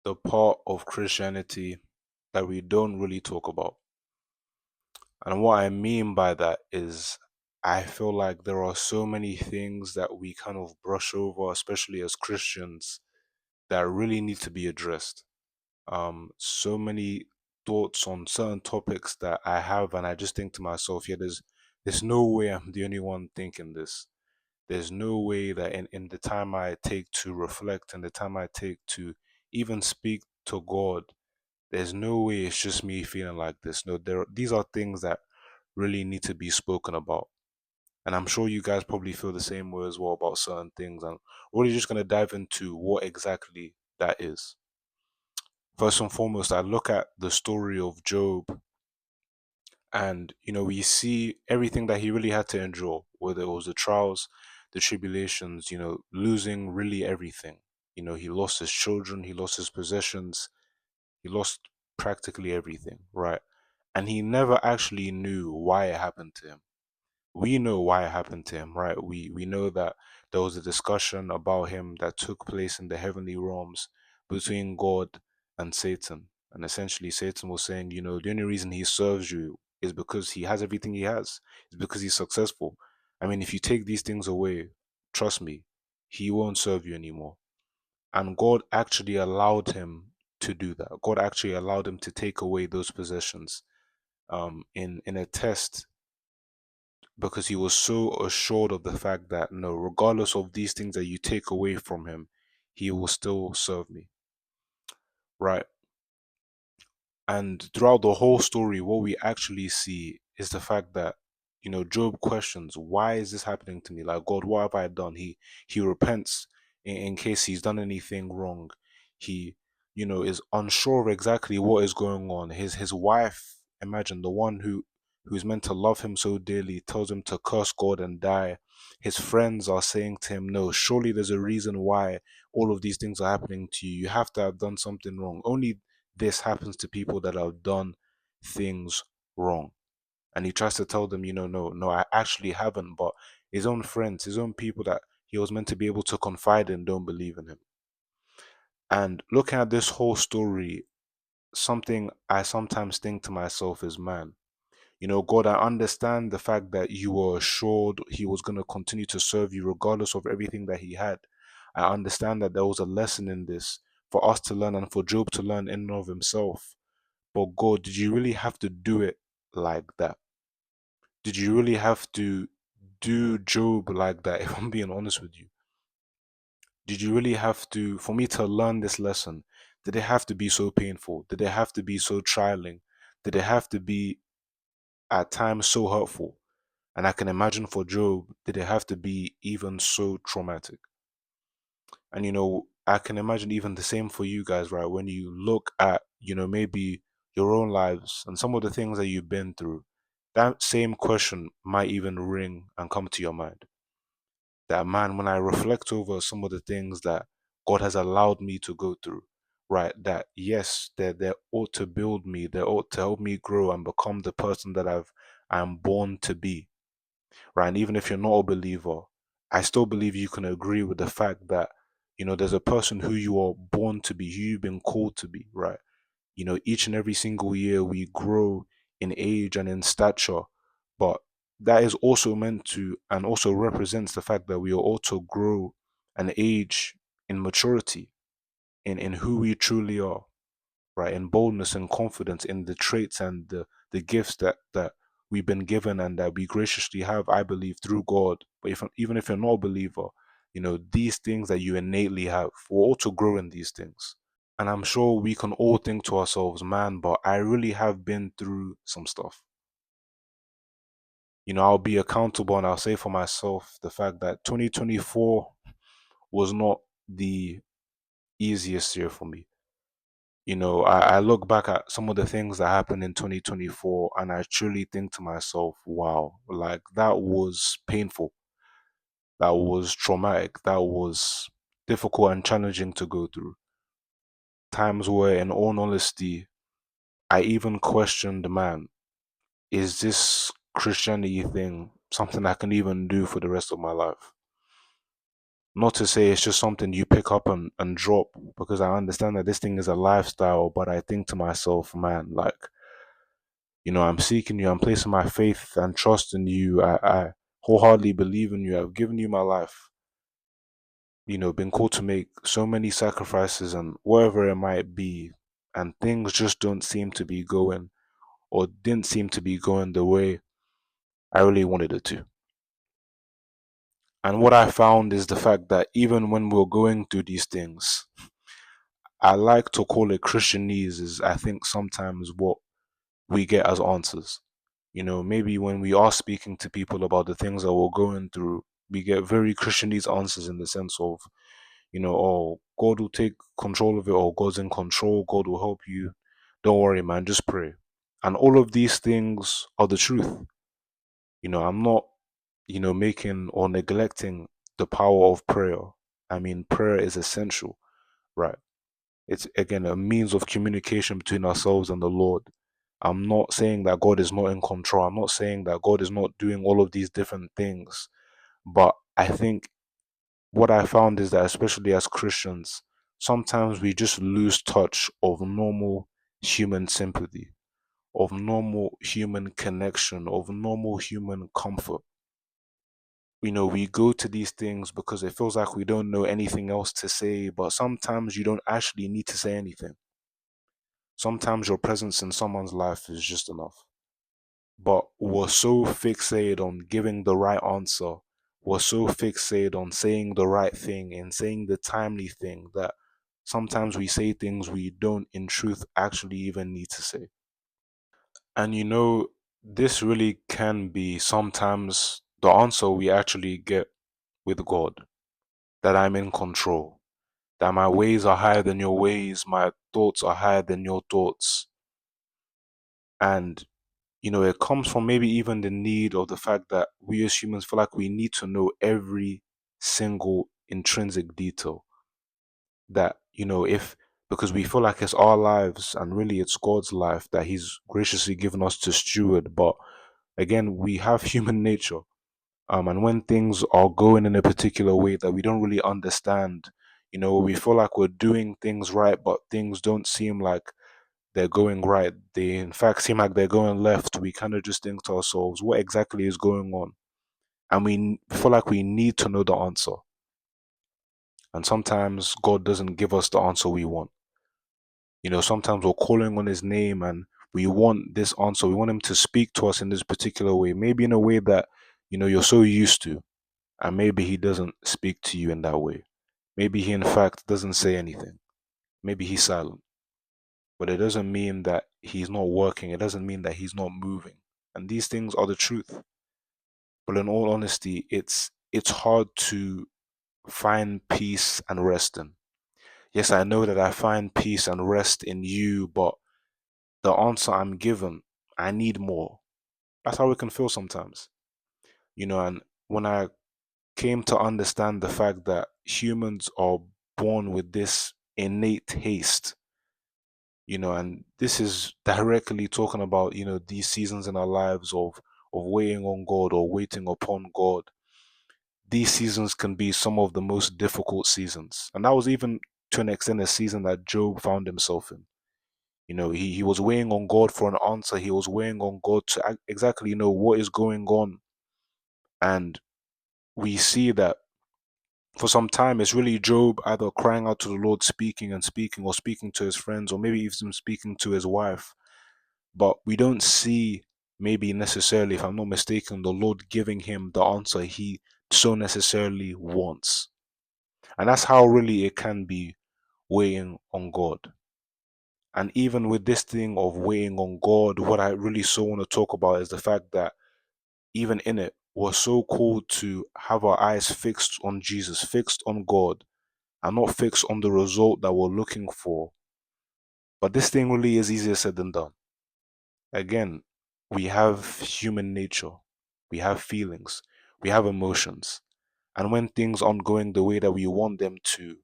the part of Christianity that we don't really talk about. And what I mean by that is I feel like there are so many things that we kind of brush over, especially as Christians, that really need to be addressed. So many thoughts on certain topics that I have, and I just think to myself, yeah, there's no way I'm the only one thinking this. There's no way that in the time I take to reflect and the time I take to even speak to God, there's no way it's just me feeling like this. No, these are things that really need to be spoken about. And I'm sure you guys probably feel the same way as well about certain things. And we're really just going to dive into what exactly that is. First and foremost, I look at the story of Job, and we see everything that he really had to endure, whether it was the trials, the tribulations, losing really everything. He lost his children, he lost his possessions, he lost practically everything, right? And he never actually knew why it happened to him. We know why it happened to him, right? We know that there was a discussion about him that took place in the heavenly realms between God and Satan. And essentially Satan was saying, the only reason he serves you is because he has everything he has. It's because he's successful. I mean, if you take these things away, trust me, he won't serve you anymore. And God actually allowed him to do that. God actually allowed him to take away those possessions in a test, because he was so assured of the fact that no, regardless of these things that you take away from him, he will still serve me, right? And throughout the whole story, what we actually see is the fact that Job questions, why is this happening to me? Like, God, what have I done? He repents in case he's done anything wrong. He is unsure of exactly what is going on. His wife, imagine, the one who's meant to love him so dearly, tells him to curse God and die. His friends are saying to him, no, surely there's a reason why all of these things are happening to you. You have to have done something wrong. Only this happens to people that have done things wrong. And he tries to tell them, no, I actually haven't. But his own friends, his own people that he was meant to be able to confide in, don't believe in him. And looking at this whole story, something I sometimes think to myself is, man, God, I understand the fact that you were assured he was going to continue to serve you regardless of everything that he had. I understand that there was a lesson in this for us to learn and for Job to learn in and of himself. But God, did you really have to do it like that? Did you really have to do Job like that, if I'm being honest with you? Did you really have to, for me to learn this lesson, did it have to be so painful? Did it have to be so trialing? Did it have to be at times so hurtful? And I can imagine for Job, did it have to be even so traumatic? And I can imagine even the same for you guys, right? When you look at, maybe your own lives and some of the things that you've been through, that same question might even ring and come to your mind. That, man, when I reflect over some of the things that God has allowed me to go through, right? That yes, they ought to build me, they ought to help me grow and become the person that I'm born to be, right? And even if you're not a believer, I still believe you can agree with the fact that, there's a person who you are born to be, who you've been called to be, right? Each and every single year we grow in age and in stature, but that is also meant to and also represents the fact that we are also grow and age in maturity, in who we truly are, right? In boldness and confidence, in the traits and the gifts that we've been given and that we graciously have, I believe, through God. But even if you're not a believer, these things that you innately have, we're all to grow in these things. And I'm sure we can all think to ourselves, man, but I really have been through some stuff. I'll be accountable and I'll say for myself the fact that 2024 was not the easiest year for me. I look back at some of the things that happened in 2024 and I truly think to myself, wow, like that was painful. That was traumatic. That was difficult and challenging to go through. Times where, in all honesty, I even questioned, man, is this Christianity thing something I can even do for the rest of my life? Not to say it's just something you pick up and drop, because I understand that this thing is a lifestyle, but I think to myself, man, like, I'm seeking you, I'm placing my faith and trust in you. I wholeheartedly believe in you. I've given you my life, been called to make so many sacrifices and whatever it might be, and things just don't seem to be going, or didn't seem to be going the way I really wanted it to. And what I found is the fact that even when we're going through these things, I like to call it Christianese, is I think sometimes what we get as answers. Maybe when we are speaking to people about the things that we're going through, we get very Christianese answers in the sense of, oh, God will take control of it, or God's in control, God will help you. Don't worry, man, just pray. And all of these things are the truth. I'm not, making or neglecting the power of prayer. I mean, prayer is essential, right? It's again a means of communication between ourselves and the Lord. I'm not saying that God is not in control. I'm not saying that God is not doing all of these different things. But I think what I found is that, especially as Christians, sometimes we just lose touch of normal human sympathy, of normal human connection, of normal human comfort. We go to these things because it feels like we don't know anything else to say, but sometimes you don't actually need to say anything. Sometimes your presence in someone's life is just enough. But we're so fixated on giving the right answer. We're so fixated on saying the right thing and saying the timely thing that sometimes we say things we don't, in truth, actually even need to say. And this really can be sometimes the answer we actually get with God, that I'm in control, that my ways are higher than your ways, my thoughts are higher than your thoughts. And it comes from maybe even the need of the fact that we as humans feel like we need to know every single intrinsic detail. That, if because we feel like it's our lives and really it's God's life that He's graciously given us to steward. But again, we have human nature. And when things are going in a particular way that we don't really understand, we feel like we're doing things right, but things don't seem like they're going right. They, in fact, seem like they're going left. We kind of just think to ourselves, what exactly is going on? And we feel like we need to know the answer. And sometimes God doesn't give us the answer we want. Sometimes we're calling on His name and we want this answer. We want Him to speak to us in this particular way, maybe in a way that, you're so used to. And maybe He doesn't speak to you in that way. Maybe He, in fact, doesn't say anything. Maybe He's silent. But it doesn't mean that He's not working. It doesn't mean that He's not moving. And these things are the truth. But in all honesty, it's hard to find peace and rest in. Yes, I know that I find peace and rest in you, but the answer I'm given, I need more. That's how it can feel sometimes. And when I came to understand the fact that humans are born with this innate haste, and this is directly talking about, these seasons in our lives of waiting on God or waiting upon God. These seasons can be some of the most difficult seasons. And that was even to an extent a season that Job found himself in. He was waiting on God for an answer. He was waiting on God to exactly know what is going on. And we see that for some time, it's really Job either crying out to the Lord, speaking and speaking, or speaking to his friends, or maybe even speaking to his wife. But we don't see, maybe necessarily, if I'm not mistaken, the Lord giving him the answer he so necessarily wants. And that's how really it can be waiting on God. And even with this thing of waiting on God, what I really so want to talk about is the fact that even in it, we're so called to have our eyes fixed on Jesus, fixed on God, and not fixed on the result that we're looking for. But this thing really is easier said than done. Again, we have human nature, we have feelings, we have emotions. And when things aren't going the way that we want them to,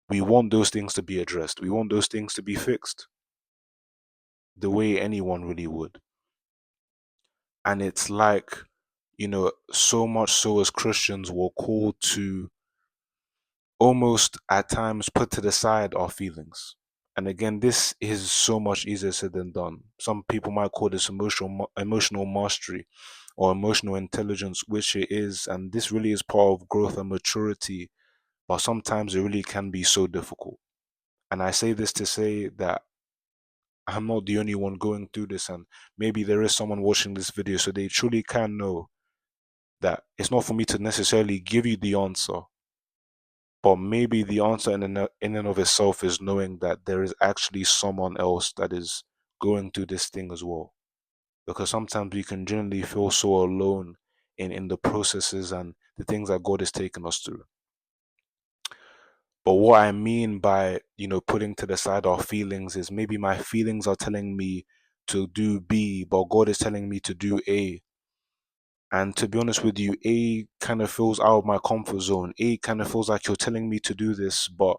we want those things to be addressed. We want those things to be fixed the way anyone really would. And it's like, so much so as Christians, we're called to almost at times put to the side our feelings. And again, this is so much easier said than done. Some people might call this emotional mastery or emotional intelligence, which it is, and this really is part of growth and maturity. But sometimes it really can be so difficult. And I say this to say that I'm not the only one going through this, and maybe there is someone watching this video, so they truly can know that it's not for me to necessarily give you the answer, but maybe the answer in and of itself is knowing that there is actually someone else that is going through this thing as well. Because sometimes we can generally feel so alone in the processes and the things that God is taking us through. But what I mean by, putting to the side our feelings is maybe my feelings are telling me to do B, but God is telling me to do A. And to be honest with you, A kind of feels out of my comfort zone. A kind of feels like you're telling me to do this, but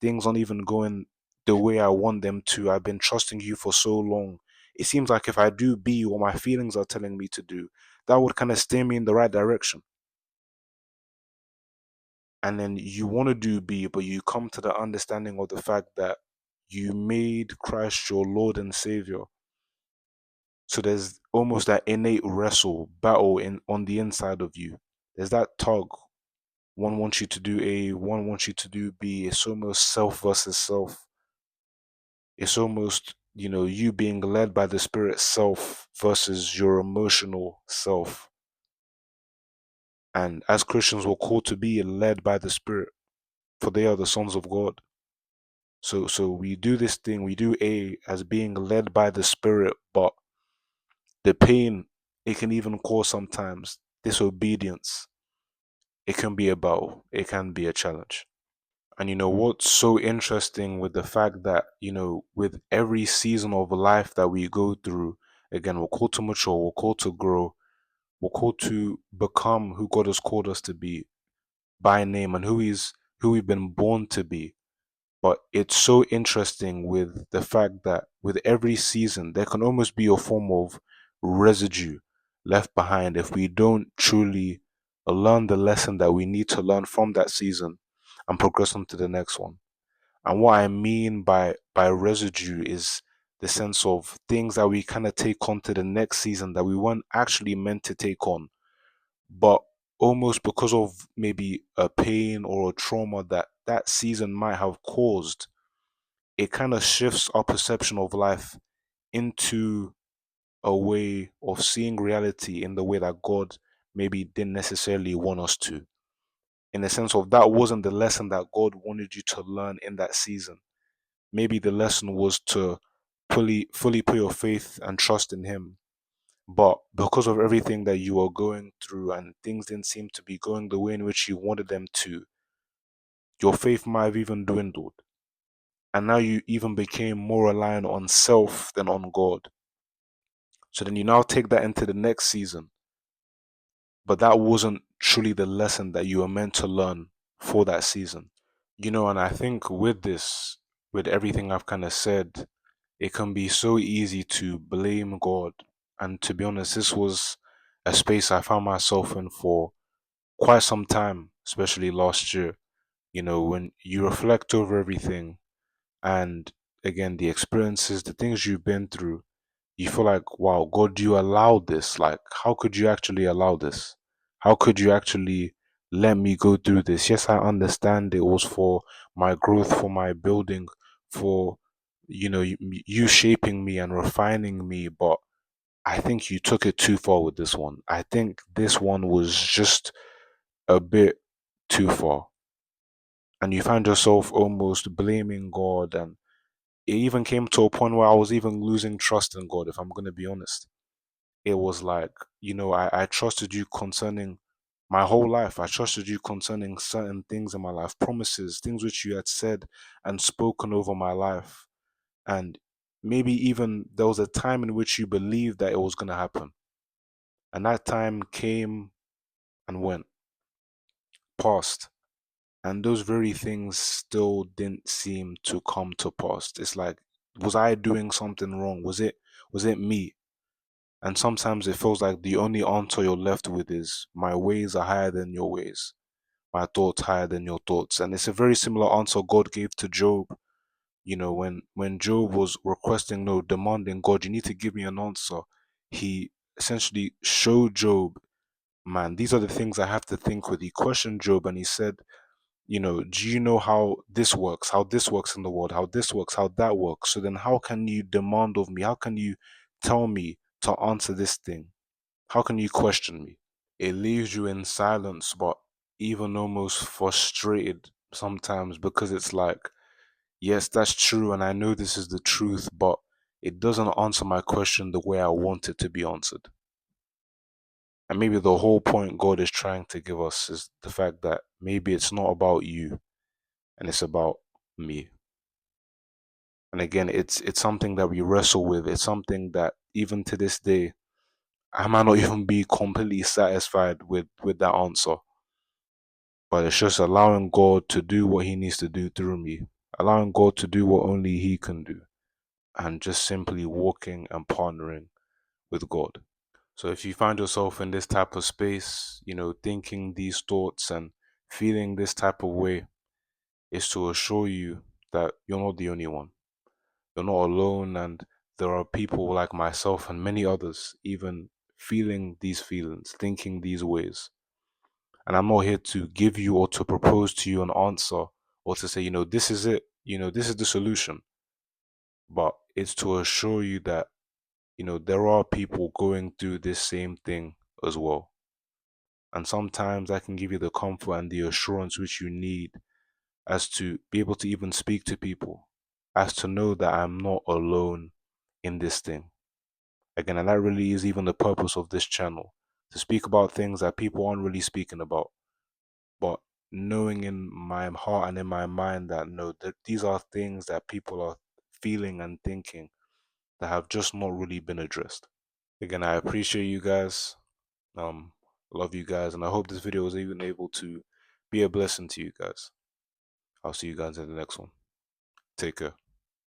things aren't even going the way I want them to. I've been trusting you for so long. It seems like if I do B, what my feelings are telling me to do, that would kind of steer me in the right direction. And then you want to do B, but you come to the understanding of the fact that you made Christ your Lord and Savior. So there's almost that innate battle on the inside of you. There's that tug. One wants you to do A, one wants you to do B. It's almost self versus self. It's almost, you being led by the spirit self versus your emotional self. And as Christians, we're called to be led by the spirit, for they are the sons of God. So we do this thing, we do A as being led by the spirit, but the pain it can even cause sometimes disobedience. It can be a battle, it can be a challenge. And what's so interesting with the fact that, with every season of life that we go through, again, we're called to mature, we're called to grow, we're called to become who God has called us to be by name and who we've been born to be. But it's so interesting with the fact that with every season, there can almost be a form of residue left behind if we don't truly learn the lesson that we need to learn from that season and progress on to the next one. And what I mean by residue is the sense of things that we kind of take on to the next season that we weren't actually meant to take on, but almost because of maybe a pain or a trauma that that season might have caused, it kind of shifts our perception of life into a way of seeing reality in the way that God maybe didn't necessarily want us to. In the sense of that wasn't the lesson that God wanted you to learn in that season. Maybe the lesson was to fully put your faith and trust in Him. But because of everything that you are going through and things didn't seem to be going the way in which you wanted them to, your faith might have even dwindled. And now you even became more reliant on self than on God. So then you now take that into the next season. But that wasn't truly the lesson that you were meant to learn for that season. And I think with this, with everything I've kind of said, it can be so easy to blame God. And to be honest, this was a space I found myself in for quite some time, especially last year. When you reflect over everything and again, the experiences, the things you've been through, you feel like, wow, God, you allowed this. Like, how could you actually allow this? How could you actually let me go through this? Yes, I understand it was for my growth, for my building, for, you shaping me and refining me. But I think you took it too far with this one. I think this one was just a bit too far. And you find yourself almost blaming God, and it even came to a point where I was even losing trust in God, if I'm going to be honest. It was like, I trusted you concerning my whole life. I trusted you concerning certain things in my life, promises, things which you had said and spoken over my life. And maybe even there was a time in which you believed that it was going to happen. And that time came and went, passed. And those very things still didn't seem to come to pass. It's like, was I doing something wrong? Was it me? And sometimes it feels like the only answer you're left with is, my ways are higher than your ways. my thoughts higher than your thoughts? And it's a very similar answer God gave to Job. When Job was requesting, no, demanding, God, you need to give me an answer. He essentially showed Job, man, these are the things I have to think with. He questioned Job and he said, do you know how this works in the world, how this works, how that works? So then how can you demand of me? How can you tell me to answer this thing? How can you question me? It leaves you in silence, but even almost frustrated sometimes, because it's like, yes, that's true, and I know this is the truth, but it doesn't answer my question the way I want it to be answered. And maybe the whole point God is trying to give us is the fact that maybe it's not about you and it's about me. And again, it's something that we wrestle with. It's something that even to this day, I might not even be completely satisfied with that answer. But it's just allowing God to do what He needs to do through me, allowing God to do what only He can do, and just simply walking and partnering with God. So if you find yourself in this type of space, thinking these thoughts and feeling this type of way, is to assure you that you're not the only one. You're not alone, and there are people like myself and many others even feeling these feelings, thinking these ways. And I'm not here to give you or to propose to you an answer or to say, this is it, this is the solution. But it's to assure you that, there are people going through this same thing as well. And sometimes I can give you the comfort and the assurance which you need, as to be able to even speak to people, as to know that I'm not alone in this thing. Again, and that really is even the purpose of this channel, to speak about things that people aren't really speaking about, but knowing in my heart and in my mind that no, that these are things that people are feeling and thinking that have just not really been addressed. Again, I appreciate you guys. Um, love you guys, and I hope this video was even able to be a blessing to you guys. I'll see you guys in the next one. Take care.